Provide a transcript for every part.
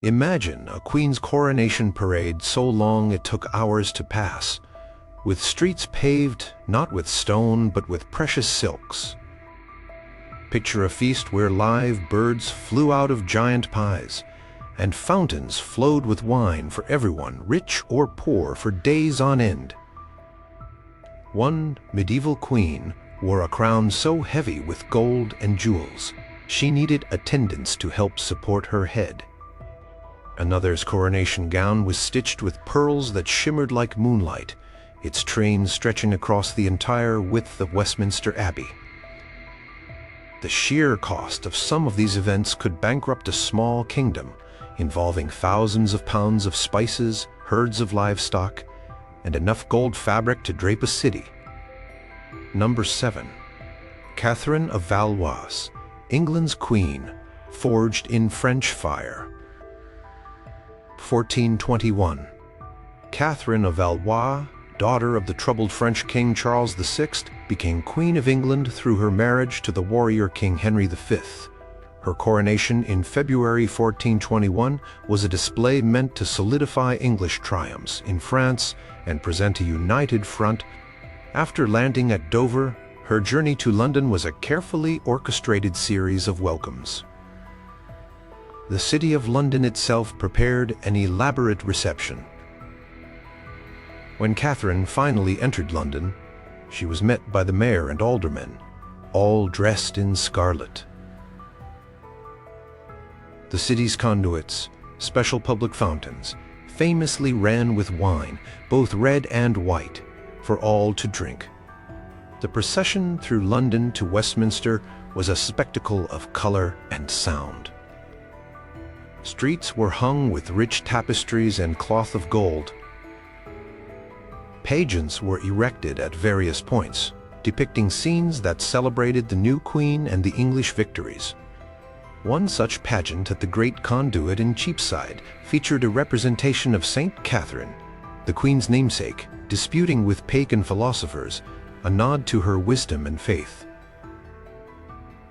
Imagine a queen's coronation parade so long it took hours to pass, with streets paved not with stone but with precious silks. Picture a feast where live birds flew out of giant pies, and fountains flowed with wine for everyone, rich or poor, for days on end. One medieval queen wore a crown so heavy with gold and jewels, she needed attendants to help support her head. Another's coronation gown was stitched with pearls that shimmered like moonlight, its train stretching across the entire width of Westminster Abbey. The sheer cost of some of these events could bankrupt a small kingdom, involving thousands of pounds of spices, herds of livestock, and enough gold fabric to drape a city. Number 7. Catherine of Valois, England's queen, forged in French fire. 1421. Catherine of Valois, daughter of the troubled French King Charles VI, became Queen of England through her marriage to the warrior King Henry V. Her coronation in February 1421 was a display meant to solidify English triumphs in France and present a united front. After landing at Dover, her journey to London was a carefully orchestrated series of welcomes. The city of London itself prepared an elaborate reception. When Catherine finally entered London, she was met by the mayor and aldermen, all dressed in scarlet. The city's conduits, special public fountains, famously ran with wine, both red and white, for all to drink. The procession through London to Westminster was a spectacle of color and sound. Streets were hung with rich tapestries and cloth of gold. Pageants were erected at various points, depicting scenes that celebrated the new queen and the English victories. One such pageant at the Great Conduit in Cheapside featured a representation of Saint Catherine, the queen's namesake, disputing with pagan philosophers, a nod to her wisdom and faith.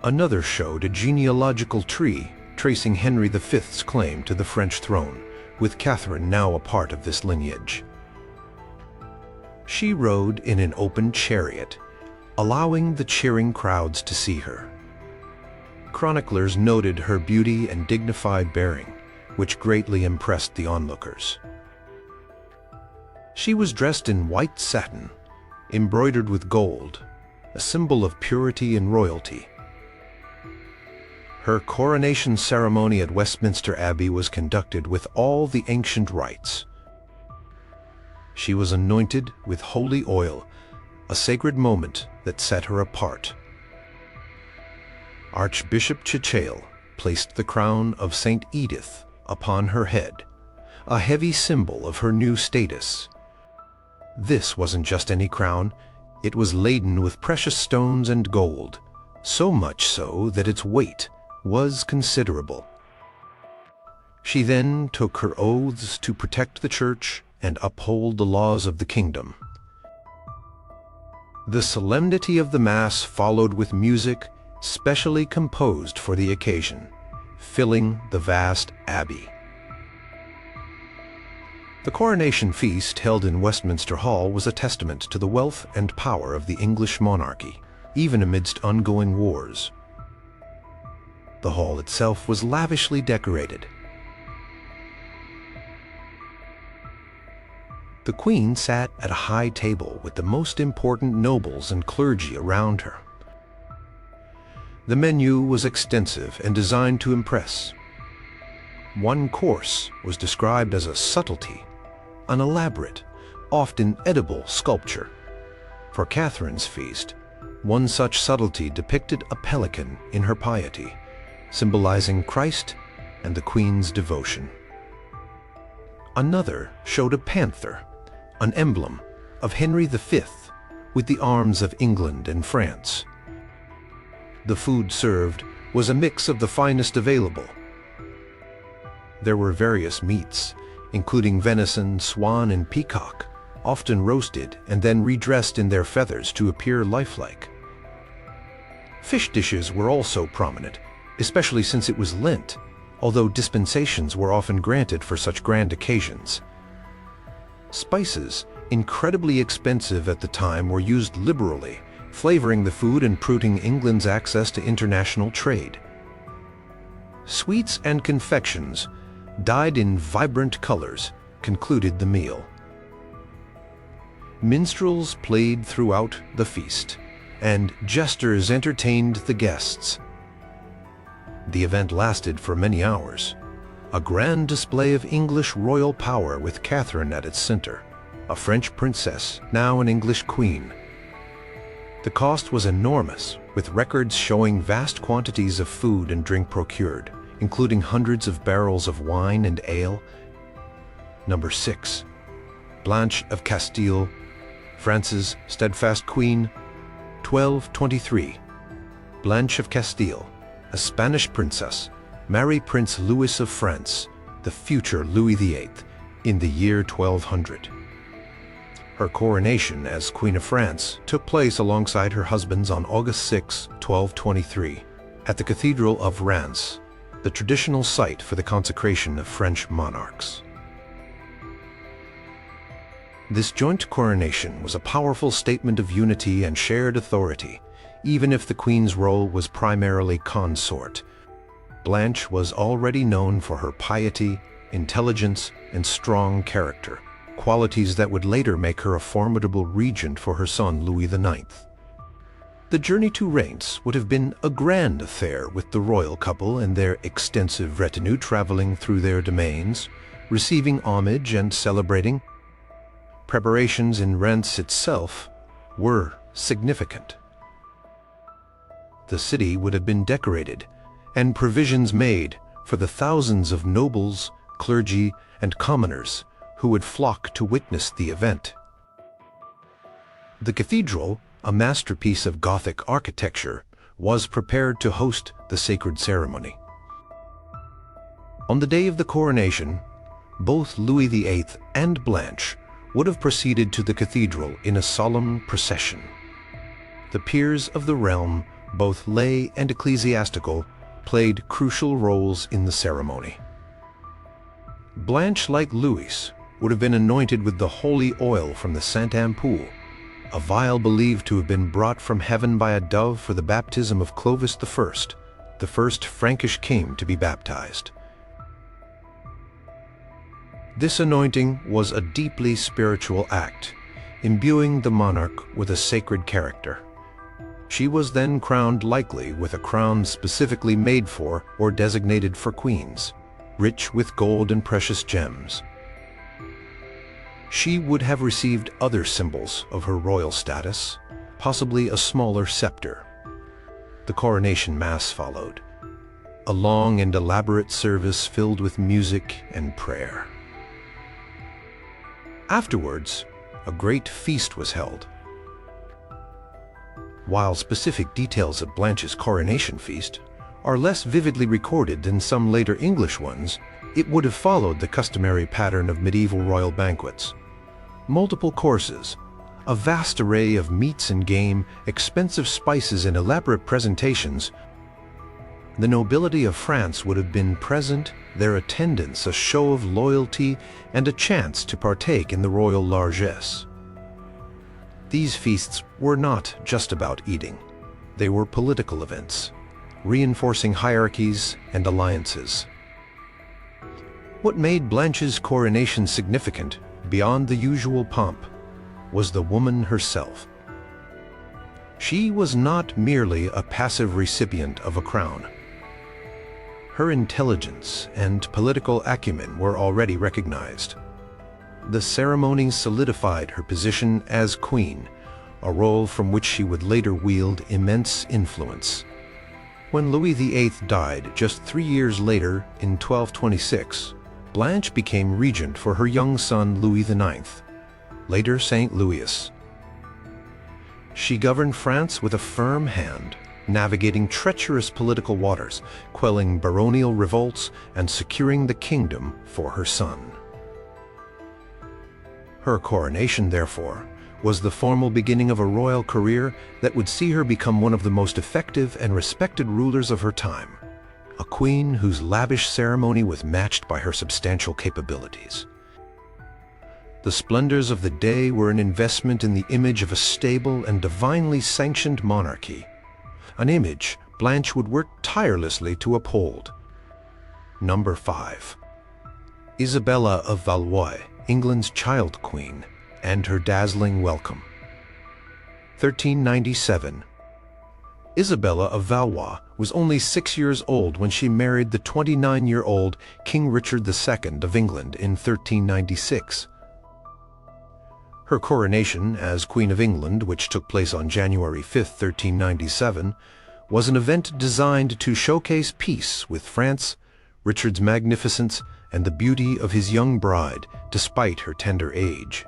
Another showed a genealogical tree tracing Henry V's claim to the French throne, with Catherine now a part of this lineage. She rode in an open chariot, allowing the cheering crowds to see her. Chroniclers noted her beauty and dignified bearing, which greatly impressed the onlookers. She was dressed in white satin, embroidered with gold, a symbol of purity and royalty. Her coronation ceremony at Westminster Abbey was conducted with all the ancient rites. She was anointed with holy oil, a sacred moment that set her apart. Archbishop Chichele placed the crown of St. Edith upon her head, a heavy symbol of her new status. This wasn't just any crown, it was laden with precious stones and gold, so much so that its weight was considerable. She then took her oaths to protect the church and uphold the laws of the kingdom. The solemnity of the Mass followed with music specially composed for the occasion, filling the vast abbey. The coronation feast held in Westminster Hall was a testament to the wealth and power of the English monarchy, even amidst ongoing wars. The hall itself was lavishly decorated. The Queen sat at a high table with the most important nobles and clergy around her. The menu was extensive and designed to impress. One course was described as a subtlety, an elaborate, often edible sculpture. For Catherine's feast, one such subtlety depicted a pelican in her piety, symbolizing Christ and the Queen's devotion. Another showed a panther, an emblem of Henry V, with the arms of England and France. The food served was a mix of the finest available. There were various meats, including venison, swan, and peacock, often roasted and then redressed in their feathers to appear lifelike. Fish dishes were also prominent, especially since it was Lent, although dispensations were often granted for such grand occasions. Spices, incredibly expensive at the time, were used liberally, flavoring the food and improving England's access to international trade. Sweets and confections, dyed in vibrant colors, concluded the meal. Minstrels played throughout the feast, and jesters entertained the guests. The event lasted for many hours, a grand display of English royal power with Catherine at its center, a French princess, now an English queen. The cost was enormous, with records showing vast quantities of food and drink procured, including hundreds of barrels of wine and ale. Number 6. Blanche of Castile, France's steadfast queen, 1223. Blanche of Castile, a Spanish princess, married Prince Louis of France, the future Louis VIII, in the year 1200. Her coronation as Queen of France took place alongside her husband's on August 6, 1223, at the Cathedral of Reims, the traditional site for the consecration of French monarchs. This joint coronation was a powerful statement of unity and shared authority, even if the Queen's role was primarily consort. Blanche was already known for her piety, intelligence, and strong character, qualities that would later make her a formidable regent for her son Louis IX. The journey to Reims would have been a grand affair, with the royal couple and their extensive retinue traveling through their domains, receiving homage and celebrating. Preparations in Reims itself were significant. The city would have been decorated and provisions made for the thousands of nobles, clergy, and commoners who would flock to witness the event. The cathedral, a masterpiece of Gothic architecture, was prepared to host the sacred ceremony. On the day of the coronation, both Louis VIII and Blanche would have proceeded to the cathedral in a solemn procession. The peers of the realm, both lay and ecclesiastical, played crucial roles in the ceremony. Blanche, like Louis, would have been anointed with the holy oil from the Saint-Ampoule, a vial believed to have been brought from heaven by a dove for the baptism of Clovis I, the first Frankish king to be baptized. This anointing was a deeply spiritual act, imbuing the monarch with a sacred character. She was then crowned, likely with a crown specifically made for or designated for queens, rich with gold and precious gems. She would have received other symbols of her royal status, possibly a smaller scepter. The coronation mass followed, a long and elaborate service filled with music and prayer. Afterwards, a great feast was held. While specific details of Blanche's coronation feast are less vividly recorded than some later English ones, it would have followed the customary pattern of medieval royal banquets. Multiple courses, a vast array of meats and game, expensive spices, and elaborate presentations. The nobility of France would have been present, their attendance a show of loyalty and a chance to partake in the royal largesse. These feasts were not just about eating. They were political events, reinforcing hierarchies and alliances. What made Blanche's coronation significant, beyond the usual pomp, was the woman herself. She was not merely a passive recipient of a crown. Her intelligence and political acumen were already recognized. The ceremonies solidified her position as queen, a role from which she would later wield immense influence. When Louis VIII died just 3 years later, in 1226, Blanche became regent for her young son Louis IX, later Saint Louis. She governed France with a firm hand, navigating treacherous political waters, quelling baronial revolts, and securing the kingdom for her son. Her coronation, therefore, was the formal beginning of a royal career that would see her become one of the most effective and respected rulers of her time, a queen whose lavish ceremony was matched by her substantial capabilities. The splendors of the day were an investment in the image of a stable and divinely sanctioned monarchy, an image Blanche would work tirelessly to uphold. Number 5. Isabella of Valois, England's child queen, and her dazzling welcome. 1397. Isabella of Valois was only 6 years old when she married the 29-year-old King Richard II of England in 1396. Her coronation as Queen of England, which took place on January 5, 1397, was an event designed to showcase peace with France, Richard's magnificence, and the beauty of his young bride, despite her tender age.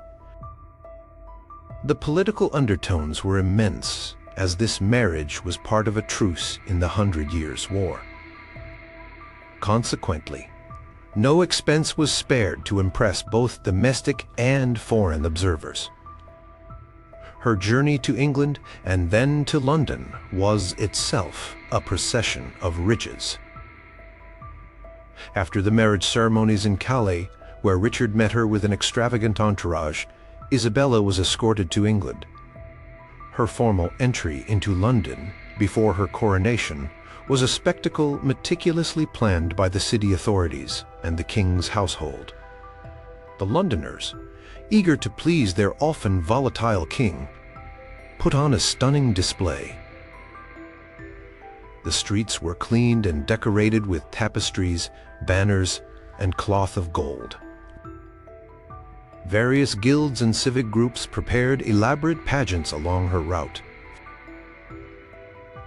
The political undertones were immense, as this marriage was part of a truce in the 100 Years' War. Consequently, no expense was spared to impress both domestic and foreign observers. Her journey to England and then to London was itself a procession of riches. After the marriage ceremonies in Calais, where Richard met her with an extravagant entourage, Isabella was escorted to England. Her formal entry into London before her coronation was a spectacle meticulously planned by the city authorities and the king's household. The Londoners, eager to please their often volatile king, put on a stunning display. The streets were cleaned and decorated with tapestries, banners, and cloth of gold. Various guilds and civic groups prepared elaborate pageants along her route.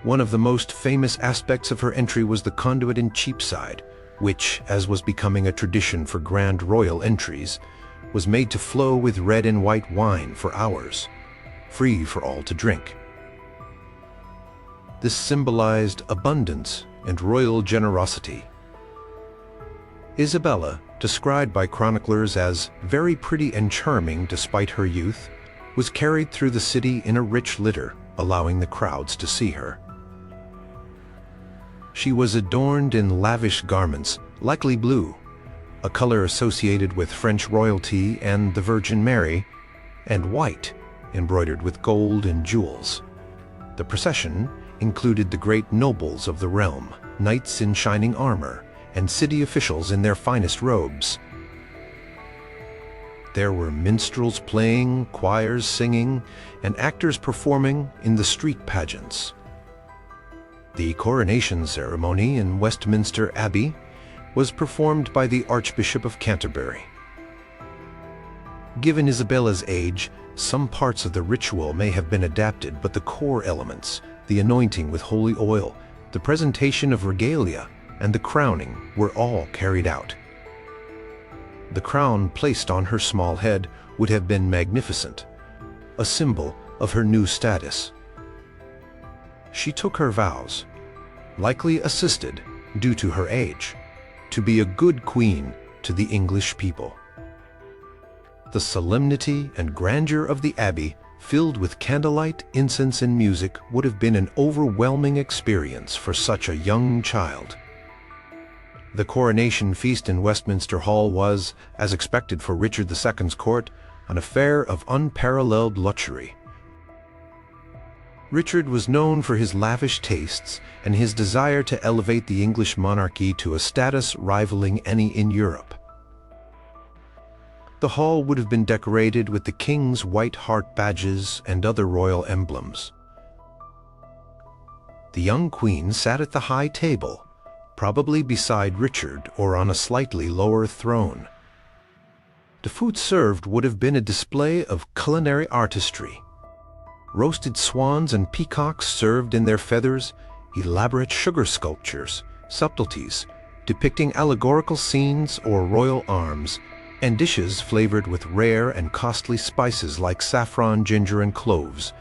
One of the most famous aspects of her entry was the conduit in Cheapside, which, as was becoming a tradition for grand royal entries, was made to flow with red and white wine for hours, free for all to drink. This symbolized abundance and royal generosity. Isabella, described by chroniclers as very pretty and charming despite her youth, was carried through the city in a rich litter, allowing the crowds to see her. She was adorned in lavish garments, likely blue, a color associated with French royalty and the Virgin Mary, and white, embroidered with gold and jewels. The procession included the great nobles of the realm, knights in shining armor, and city officials in their finest robes. There were minstrels playing, choirs singing, and actors performing in the street pageants. The coronation ceremony in Westminster Abbey was performed by the Archbishop of Canterbury. Given Isabella's age, some parts of the ritual may have been adapted, but the core elements, the anointing with holy oil, the presentation of regalia, and the crowning were all carried out. The crown placed on her small head would have been magnificent, a symbol of her new status. She took her vows, likely assisted, due to her age, to be a good queen to the English people. The solemnity and grandeur of the abbey, filled with candlelight, incense, and music, would have been an overwhelming experience for such a young child. The coronation feast in Westminster Hall was, as expected for Richard II's court, an affair of unparalleled luxury. Richard was known for his lavish tastes and his desire to elevate the English monarchy to a status rivaling any in Europe. The hall would have been decorated with the king's white hart badges and other royal emblems. The young queen sat at the high table, probably beside Richard or on a slightly lower throne. The food served would have been a display of culinary artistry. Roasted swans and peacocks served in their feathers, elaborate sugar sculptures, subtleties depicting allegorical scenes or royal arms, and dishes flavored with rare and costly spices like saffron, ginger, and cloves.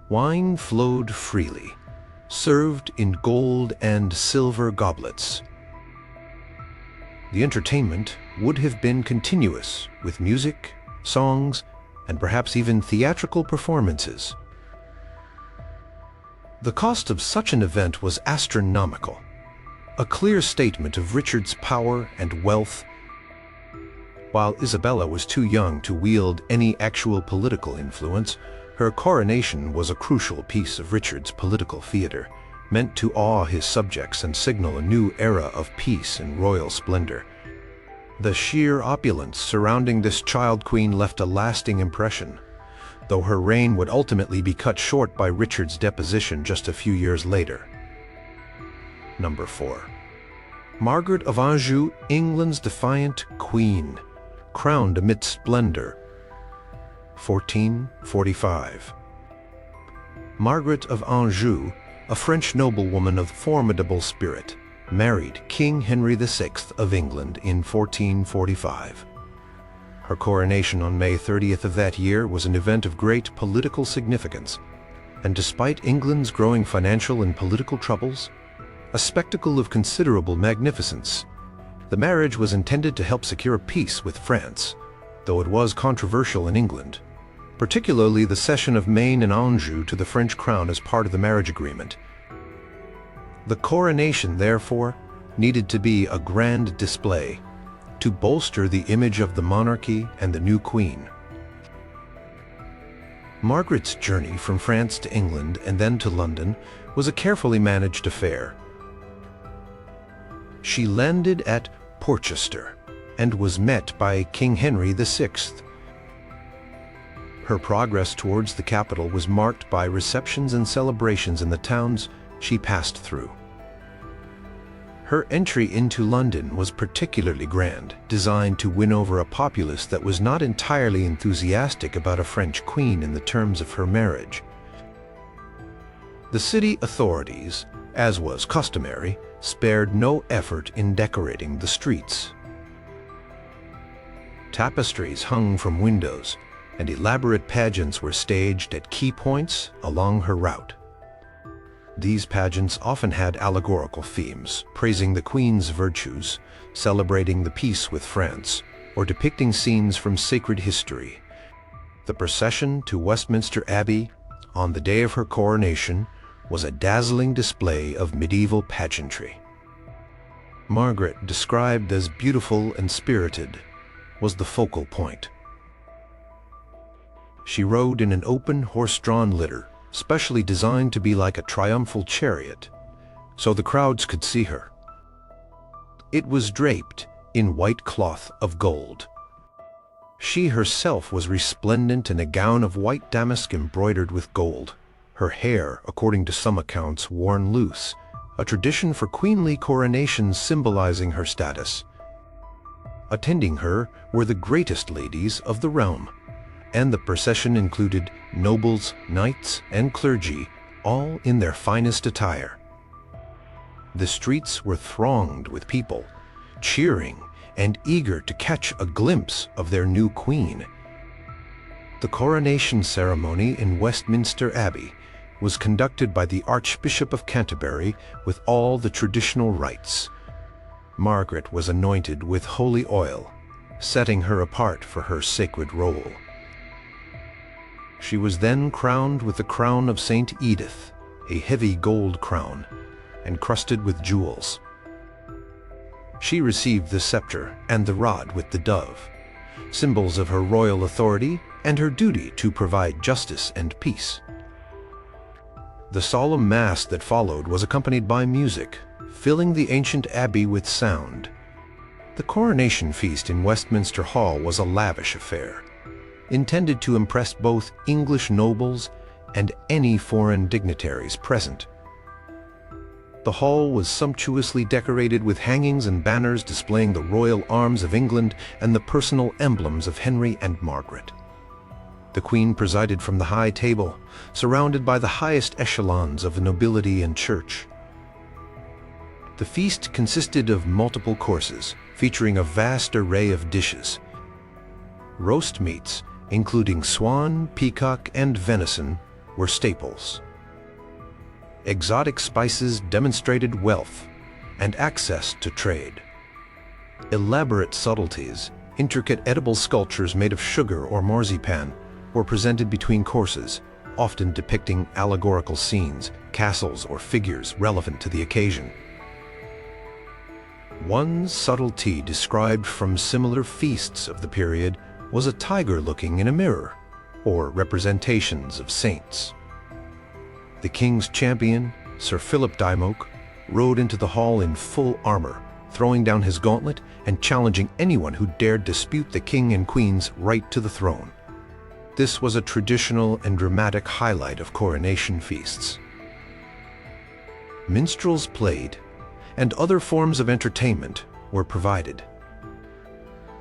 Wine flowed freely, served in gold and silver goblets. The entertainment would have been continuous, with music, songs, and perhaps even theatrical performances. The cost of such an event was astronomical. a clear statement of Richard's power and wealth. While Isabella was too young to wield any actual political influence, her coronation was a crucial piece of Richard's political theater, meant to awe his subjects and signal a new era of peace and royal splendor. The sheer opulence surrounding this child queen left a lasting impression, though her reign would ultimately be cut short by Richard's deposition just a few years later. Number 4. Margaret of Anjou, England's defiant queen, crowned amidst splendor. 1445. Margaret of Anjou, a French noblewoman of formidable spirit, married King Henry VI of England in 1445. Her coronation on May 30th of that year was an event of great political significance, and despite England's growing financial and political troubles, a spectacle of considerable magnificence. The marriage was intended to help secure peace with France, though it was controversial in England, particularly the cession of Maine and Anjou to the French crown as part of the marriage agreement. The coronation, therefore, needed to be a grand display to bolster the image of the monarchy and the new queen. Margaret's journey from France to England and then to London was a carefully managed affair. She landed at Porchester and was met by King Henry VI. Her progress towards the capital was marked by receptions and celebrations in the towns she passed through. Her entry into London was particularly grand, designed to win over a populace that was not entirely enthusiastic about a French queen in the terms of her marriage. The city authorities, as was customary, spared no effort in decorating the streets. Tapestries hung from windows, and elaborate pageants were staged at key points along her route. These pageants often had allegorical themes, praising the Queen's virtues, celebrating the peace with France, or depicting scenes from sacred history. The procession to Westminster Abbey on the day of her coronation was a dazzling display of medieval pageantry. Margaret, described as beautiful and spirited, was the focal point. She rode in an open horse-drawn litter, specially designed to be like a triumphal chariot, so the crowds could see her. It was draped in white cloth of gold. She herself was resplendent in a gown of white damask embroidered with gold, her hair, according to some accounts, worn loose, a tradition for queenly coronations symbolizing her status. Attending her were the greatest ladies of the realm, and the procession included nobles, knights, and clergy, all in their finest attire. The streets were thronged with people, cheering and eager to catch a glimpse of their new queen. The coronation ceremony in Westminster Abbey was conducted by the Archbishop of Canterbury with all the traditional rites. Margaret was anointed with holy oil, setting her apart for her sacred role. She was then crowned with the crown of Saint Edith, a heavy gold crown, encrusted with jewels. She received the scepter and the rod with the dove, symbols of her royal authority and her duty to provide justice and peace. The solemn mass that followed was accompanied by music, filling the ancient abbey with sound. The coronation feast in Westminster Hall was a lavish affair, intended to impress both English nobles and any foreign dignitaries present. The hall was sumptuously decorated with hangings and banners displaying the royal arms of England and the personal emblems of Henry and Margaret. The Queen presided from the high table, surrounded by the highest echelons of the nobility and church. The feast consisted of multiple courses, featuring a vast array of dishes. Roast meats, including swan, peacock, and venison, were staples. Exotic spices demonstrated wealth and access to trade. Elaborate subtleties, intricate edible sculptures made of sugar or marzipan, were presented between courses, often depicting allegorical scenes, castles, or figures relevant to the occasion. One subtlety described from similar feasts of the period was a tiger looking in a mirror, or representations of saints. The king's champion, Sir Philip Dymoke, rode into the hall in full armor, throwing down his gauntlet and challenging anyone who dared dispute the king and queen's right to the throne. This was a traditional and dramatic highlight of coronation feasts. Minstrels played, and other forms of entertainment were provided.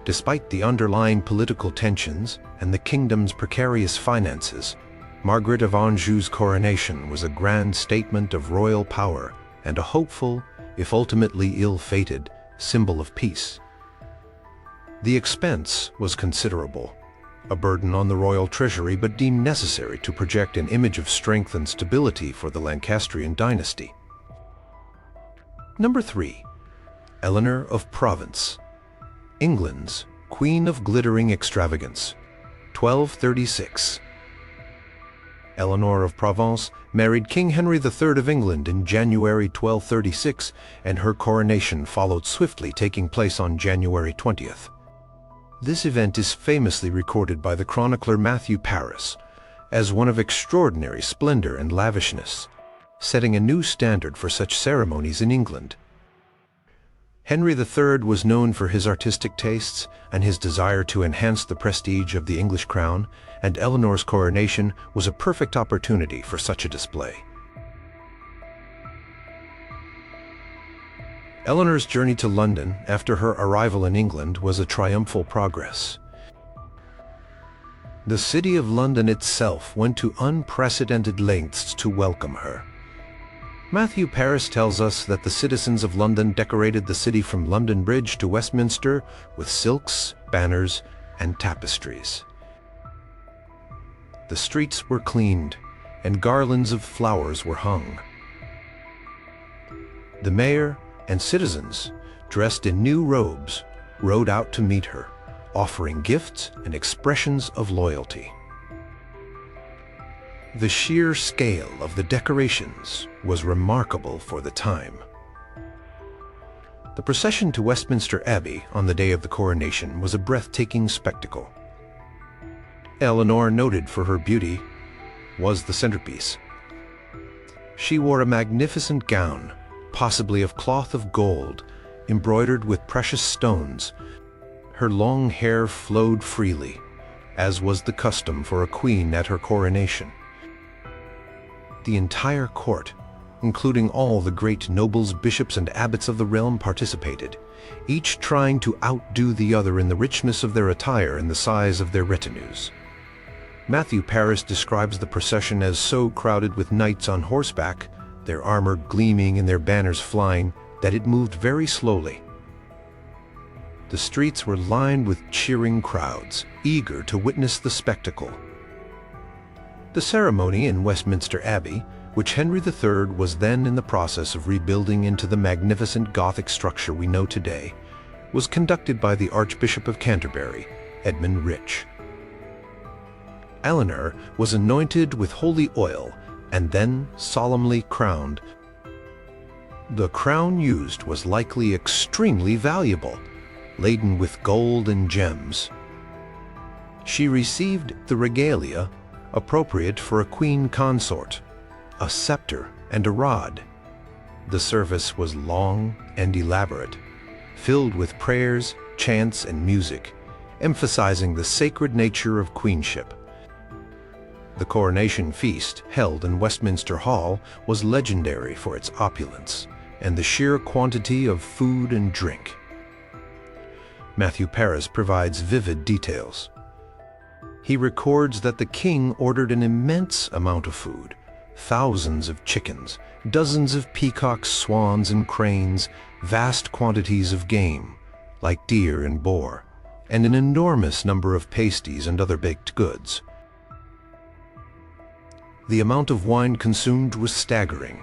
Despite the underlying political tensions and the kingdom's precarious finances, Margaret of Anjou's coronation was a grand statement of royal power and a hopeful, if ultimately ill-fated, symbol of peace. The expense was considerable, a burden on the royal treasury but deemed necessary to project an image of strength and stability for the Lancastrian dynasty. Number 3. Eleanor of Provence, England's Queen of Glittering Extravagance, 1236. Eleanor of Provence married King Henry III of England in January 1236, and her coronation followed swiftly, taking place on January 20th. This event is famously recorded by the chronicler Matthew Paris as one of extraordinary splendor and lavishness, setting a new standard for such ceremonies in England. Henry III was known for his artistic tastes and his desire to enhance the prestige of the English crown, and Eleanor's coronation was a perfect opportunity for such a display. Eleanor's journey to London after her arrival in England was a triumphal progress. The city of London itself went to unprecedented lengths to welcome her. Matthew Paris tells us that the citizens of London decorated the city from London Bridge to Westminster with silks, banners, and tapestries. The streets were cleaned, and garlands of flowers were hung. The mayor and citizens, dressed in new robes, rode out to meet her, offering gifts and expressions of loyalty. The sheer scale of the decorations was remarkable for the time. The procession to Westminster Abbey on the day of the coronation was a breathtaking spectacle. Eleanor, noted for her beauty, was the centerpiece. She wore a magnificent gown, possibly of cloth of gold, embroidered with precious stones. Her long hair flowed freely, as was the custom for a queen at her coronation. The entire court, including all the great nobles, bishops, and abbots of the realm, participated, each trying to outdo the other in the richness of their attire and the size of their retinues. Matthew Paris describes the procession as so crowded with knights on horseback, their armor gleaming and their banners flying, that it moved very slowly. The streets were lined with cheering crowds, eager to witness the spectacle. The ceremony in Westminster Abbey, which Henry III was then in the process of rebuilding into the magnificent Gothic structure we know today, was conducted by the Archbishop of Canterbury, Edmund Rich. Eleanor was anointed with holy oil and then solemnly crowned. The crown used was likely extremely valuable, laden with gold and gems. She received the regalia appropriate for a queen consort, a scepter and a rod. The service was long and elaborate, filled with prayers, chants, and music, emphasizing the sacred nature of queenship. The coronation feast, held in Westminster Hall, was legendary for its opulence and the sheer quantity of food and drink. Matthew Paris provides vivid details. He records that the king ordered an immense amount of food, thousands of chickens, dozens of peacocks, swans, and cranes, vast quantities of game, like deer and boar, and an enormous number of pasties and other baked goods. The amount of wine consumed was staggering.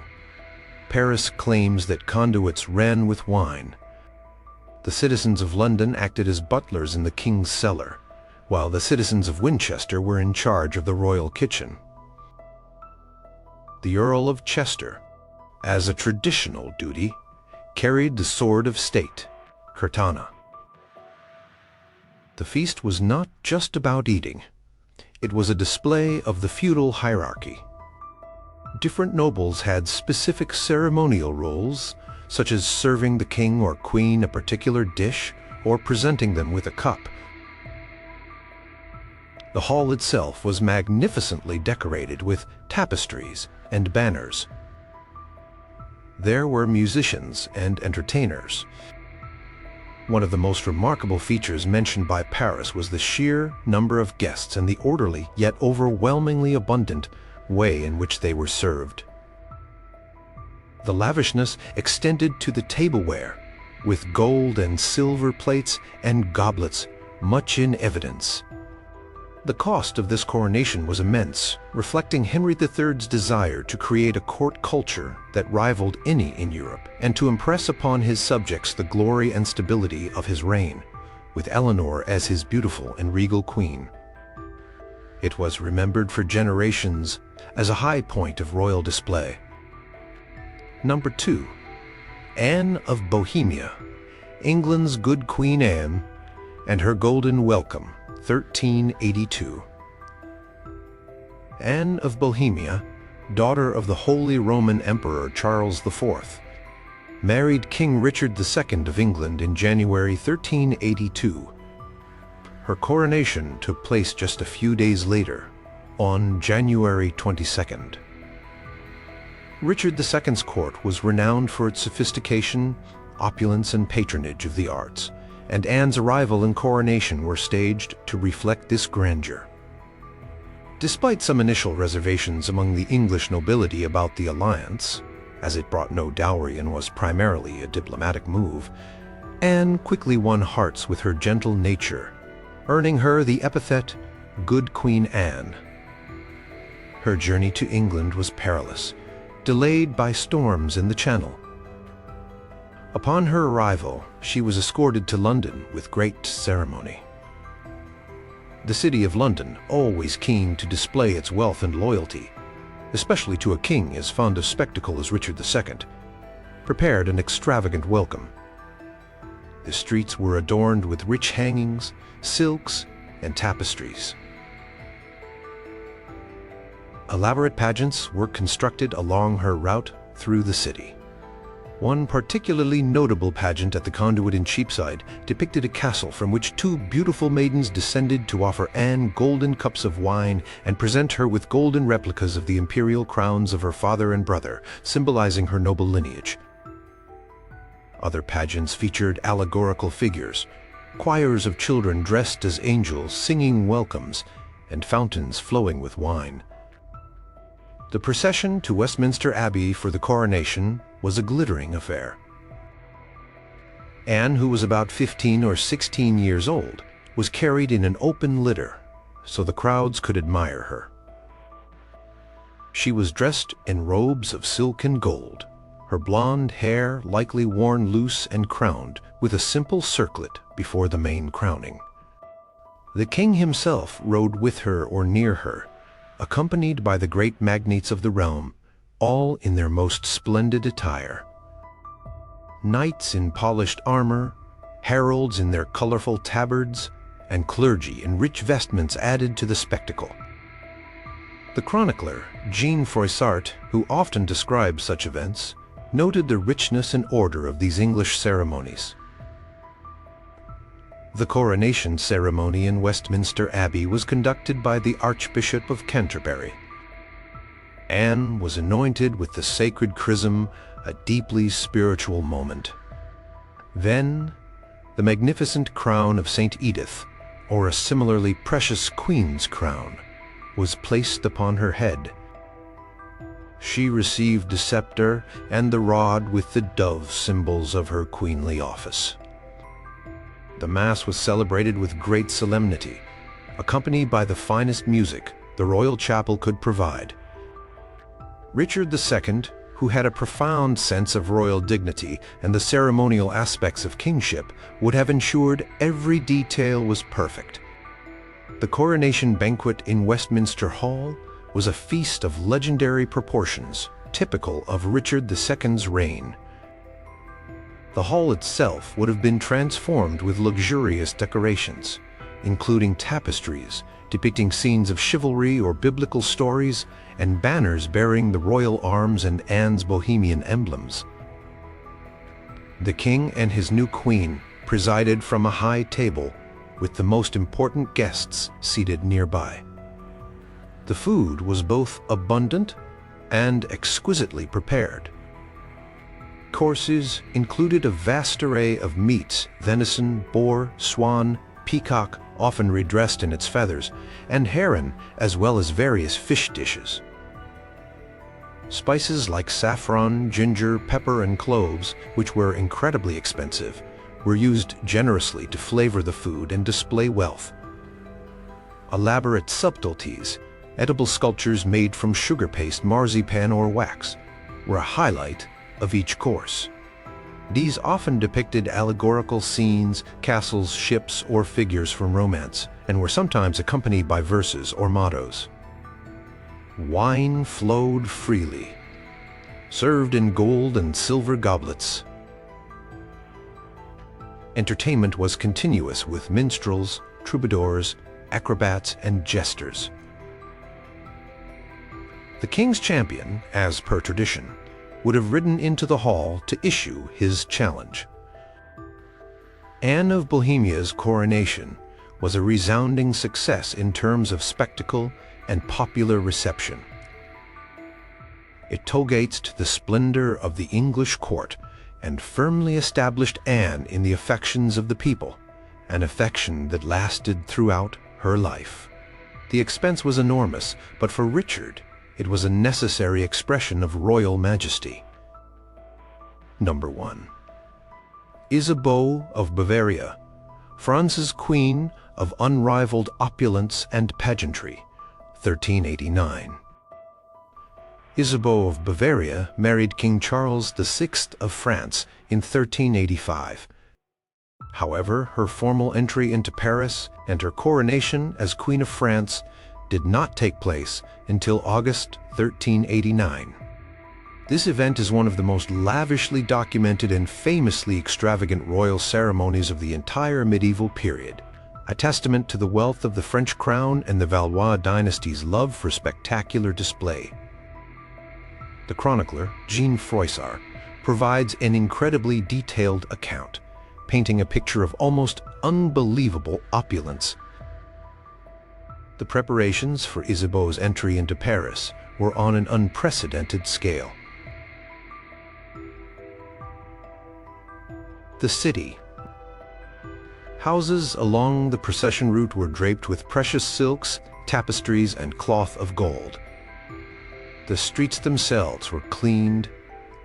Paris claims that conduits ran with wine. The citizens of London acted as butlers in the king's cellar, while the citizens of Winchester were in charge of the royal kitchen. The Earl of Chester, as a traditional duty, carried the sword of state, curtana. The feast was not just about eating. It was a display of the feudal hierarchy. Different nobles had specific ceremonial roles, such as serving the king or queen a particular dish or presenting them with a cup. The hall itself was magnificently decorated with tapestries and banners. There were musicians and entertainers. One of the most remarkable features mentioned by Paris was the sheer number of guests and the orderly, yet overwhelmingly abundant, way in which they were served. The lavishness extended to the tableware, with gold and silver plates and goblets much in evidence. The cost of this coronation was immense, reflecting Henry III's desire to create a court culture that rivaled any in Europe, and to impress upon his subjects the glory and stability of his reign, with Eleanor as his beautiful and regal queen. It was remembered for generations as a high point of royal display. Number 2. Anne of Bohemia, England's good Queen Anne, and her golden welcome, 1382. Anne of Bohemia, daughter of the Holy Roman Emperor Charles IV, married King Richard II of England in January 1382. Her coronation took place just a few days later, on January 22nd. Richard II's court was renowned for its sophistication, opulence, and patronage of the arts, and Anne's arrival and coronation were staged to reflect this grandeur. Despite some initial reservations among the English nobility about the alliance, as it brought no dowry and was primarily a diplomatic move, Anne quickly won hearts with her gentle nature, earning her the epithet Good Queen Anne. Her journey to England was perilous, delayed by storms in the Channel. Upon her arrival, she was escorted to London with great ceremony. The city of London, always keen to display its wealth and loyalty, especially to a king as fond of spectacle as Richard II, prepared an extravagant welcome. The streets were adorned with rich hangings, silks, and tapestries. Elaborate pageants were constructed along her route through the city. One particularly notable pageant at the Conduit in Cheapside depicted a castle from which two beautiful maidens descended to offer Anne golden cups of wine and present her with golden replicas of the imperial crowns of her father and brother, symbolizing her noble lineage. Other pageants featured allegorical figures, choirs of children dressed as angels singing welcomes, and fountains flowing with wine. The procession to Westminster Abbey for the coronation was a glittering affair. Anne, who was about 15 or 16 years old, was carried in an open litter, so the crowds could admire her. She was dressed in robes of silk and gold, her blonde hair likely worn loose and crowned with a simple circlet before the main crowning. The king himself rode with her or near her, accompanied by the great magnates of the realm, all in their most splendid attire. Knights in polished armor, heralds in their colorful tabards, and clergy in rich vestments added to the spectacle. The chronicler, Jean Froissart, who often describes such events, noted the richness and order of these English ceremonies. The coronation ceremony in Westminster Abbey was conducted by the Archbishop of Canterbury. Anne was anointed with the sacred chrism, a deeply spiritual moment. Then, the magnificent crown of St. Edith, or a similarly precious queen's crown, was placed upon her head. She received the scepter and the rod with the dove symbols of her queenly office. The Mass was celebrated with great solemnity, accompanied by the finest music the royal chapel could provide. Richard II, who had a profound sense of royal dignity and the ceremonial aspects of kingship, would have ensured every detail was perfect. The coronation banquet in Westminster Hall was a feast of legendary proportions, typical of Richard II's reign. the hall itself would have been transformed with luxurious decorations, including tapestries depicting scenes of chivalry or biblical stories and banners bearing the royal arms and Anne's Bohemian emblems. The king and his new queen presided from a high table, with the most important guests seated nearby. The food was both abundant and exquisitely prepared. Courses included a vast array of meats: venison, boar, swan, peacock, often redressed in its feathers, and heron, as well as various fish dishes. Spices like saffron, ginger, pepper, and cloves, which were incredibly expensive, were used generously to flavor the food and display wealth. Elaborate subtleties, edible sculptures made from sugar paste, marzipan, or wax, were a highlight of each course. These often depicted allegorical scenes, castles, ships, or figures from romance, and were sometimes accompanied by verses or mottos. Wine flowed freely, served in gold and silver goblets. Entertainment was continuous with minstrels, troubadours, acrobats, and jesters. The king's champion, as per tradition, would have ridden into the hall to issue his challenge. Anne of Bohemia's coronation was a resounding success in terms of spectacle and popular reception. It toegated the splendor of the English court and firmly established Anne in the affections of the people, an affection that lasted throughout her life. The expense was enormous, but for Richard, it was a necessary expression of royal majesty. Number 1. Isabeau of Bavaria, France's queen of unrivaled opulence and pageantry, 1389. Isabeau of Bavaria married King Charles VI of France in 1385. However, her formal entry into Paris and her coronation as Queen of France did not take place until August 1389. This event is one of the most lavishly documented and famously extravagant royal ceremonies of the entire medieval period, a testament to the wealth of the French crown and the Valois dynasty's love for spectacular display. The chronicler, Jean Froissart, provides an incredibly detailed account, painting a picture of almost unbelievable opulence. The preparations for Isabeau's entry into Paris were on an unprecedented scale. The city. Houses along the procession route were draped with precious silks, tapestries, and cloth of gold. The streets themselves were cleaned,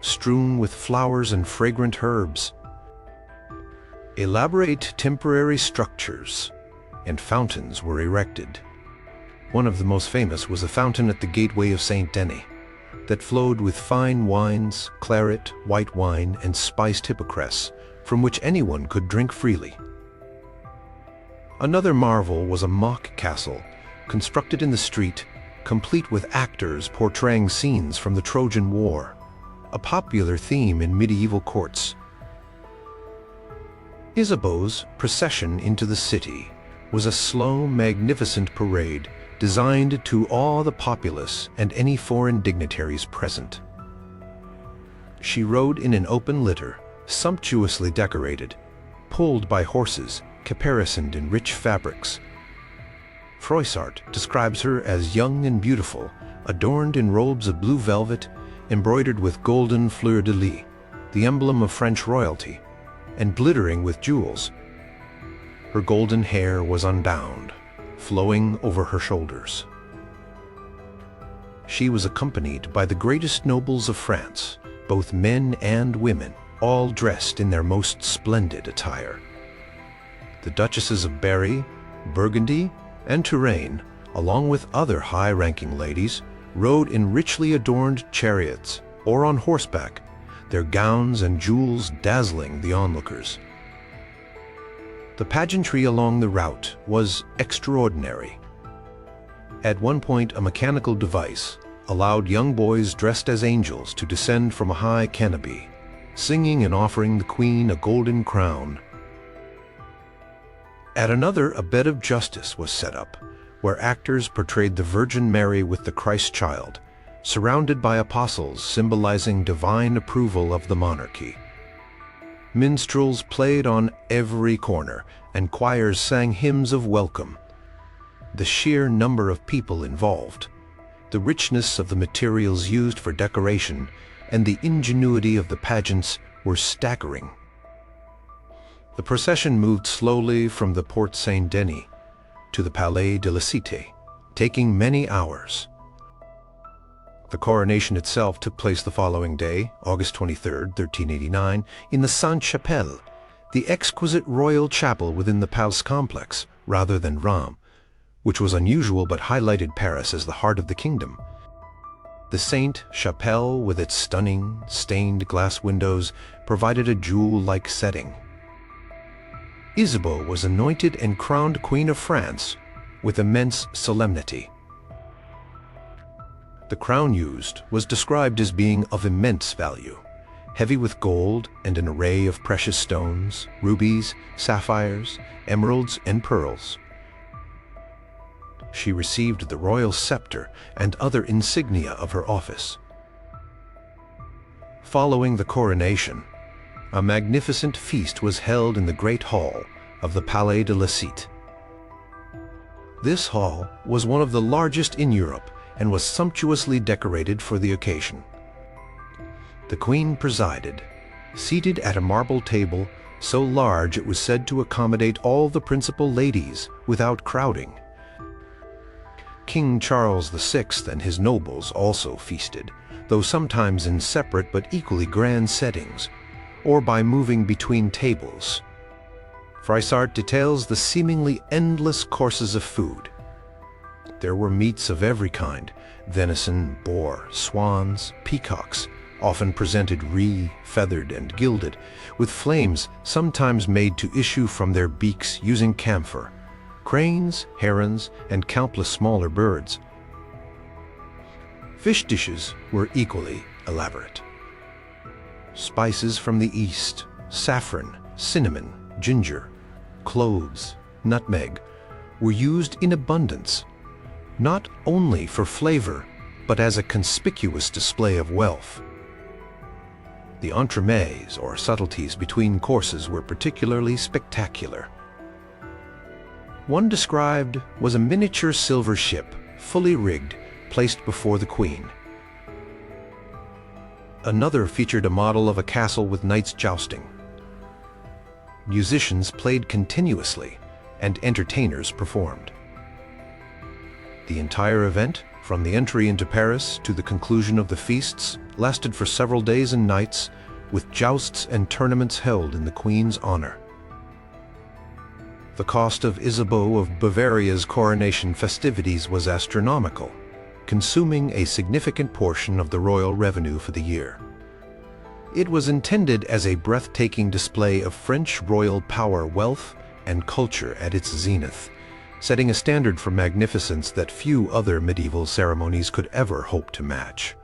strewn with flowers and fragrant herbs. Elaborate temporary structures and fountains were erected. One of the most famous was a fountain at the gateway of Saint Denis that flowed with fine wines, claret, white wine, and spiced hippocress, from which anyone could drink freely. Another marvel was a mock castle, constructed in the street, complete with actors portraying scenes from the Trojan War, a popular theme in medieval courts. Isabeau's procession into the city was a slow, magnificent parade designed to awe the populace and any foreign dignitaries present. She rode in an open litter, sumptuously decorated, pulled by horses caparisoned in rich fabrics. Froissart describes her as young and beautiful, adorned in robes of blue velvet, embroidered with golden fleur-de-lis, the emblem of French royalty, and glittering with jewels. Her golden hair was unbound, flowing over her shoulders. She was accompanied by the greatest nobles of France, both men and women, all dressed in their most splendid attire. The Duchesses of Berry, Burgundy, and Touraine, along with other high-ranking ladies, rode in richly adorned chariots or on horseback, their gowns and jewels dazzling the onlookers. The pageantry along the route was extraordinary. At one point, a mechanical device allowed young boys dressed as angels to descend from a high canopy, singing and offering the queen a golden crown. At another, a bed of justice was set up, where actors portrayed the Virgin Mary with the Christ child, surrounded by apostles symbolizing divine approval of the monarchy. Minstrels played on every corner, and choirs sang hymns of welcome. The sheer number of people involved, the richness of the materials used for decoration, and the ingenuity of the pageants were staggering. The procession moved slowly from the Porte Saint-Denis to the Palais de la Cité, taking many hours. The coronation itself took place the following day, August 23, 1389, in the Sainte-Chapelle, the exquisite royal chapel within the palace complex, rather than Rheims, which was unusual but highlighted Paris as the heart of the kingdom. The Sainte-Chapelle, with its stunning, stained glass windows, provided a jewel-like setting. Isabeau was anointed and crowned Queen of France with immense solemnity. The crown used was described as being of immense value, heavy with gold and an array of precious stones, rubies, sapphires, emeralds, and pearls. She received the royal scepter and other insignia of her office. Following the coronation, a magnificent feast was held in the Great Hall of the Palais de la Cité. This hall was one of the largest in Europe and was sumptuously decorated for the occasion. The Queen presided, seated at a marble table so large it was said to accommodate all the principal ladies without crowding. King Charles VI and his nobles also feasted, though sometimes in separate but equally grand settings, or by moving between tables. Froissart details the seemingly endless courses of food. There were meats of every kind: venison, boar, swans, peacocks, often presented feathered and gilded, with flames sometimes made to issue from their beaks using camphor, cranes, herons, and countless smaller birds. Fish dishes were equally elaborate. Spices from the East, saffron, cinnamon, ginger, cloves, nutmeg, were used in abundance, not only for flavor, but as a conspicuous display of wealth. The entremets, or subtleties between courses, were particularly spectacular. One described was a miniature silver ship, fully rigged, placed before the Queen. Another featured a model of a castle with knights jousting. Musicians played continuously, and entertainers performed. The entire event, from the entry into Paris to the conclusion of the feasts, lasted for several days and nights, with jousts and tournaments held in the Queen's honor. The cost of Isabeau of Bavaria's coronation festivities was astronomical, consuming a significant portion of the royal revenue for the year. It was intended as a breathtaking display of French royal power, wealth, and culture at its zenith, setting a standard for magnificence that few other medieval ceremonies could ever hope to match.